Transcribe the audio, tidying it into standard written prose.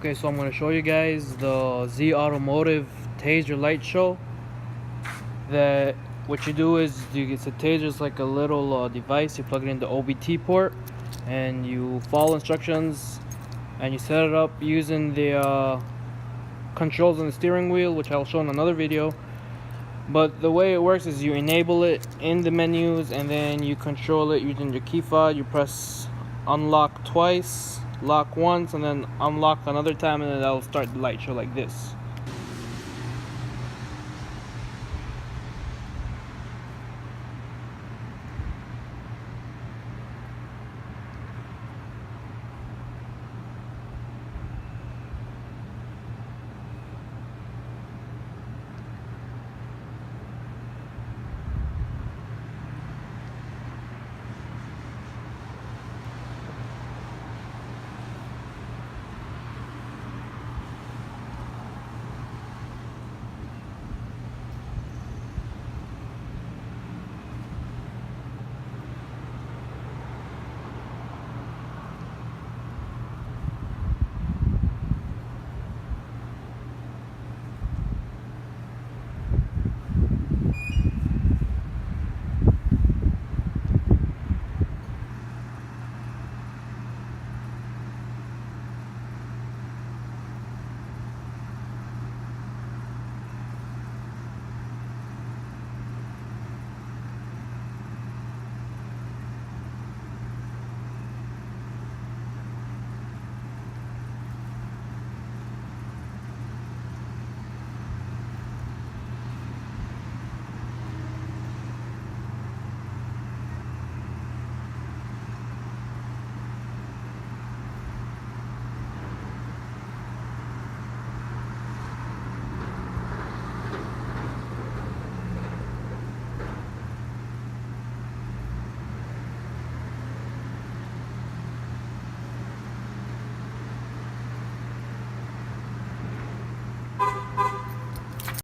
Okay, so I'm going to show you guys the Zautomotive Tazer light show. That what you do is it's a taser, it's like a little device. You plug it in the OBT port and you follow instructions and you set it up using the controls on the steering wheel, which I'll show in another video. But the way it works is you enable it in the menus and then you control it using your key fob. You press unlock twice, lock once, and then unlock another time, and then that'll start the light show like this.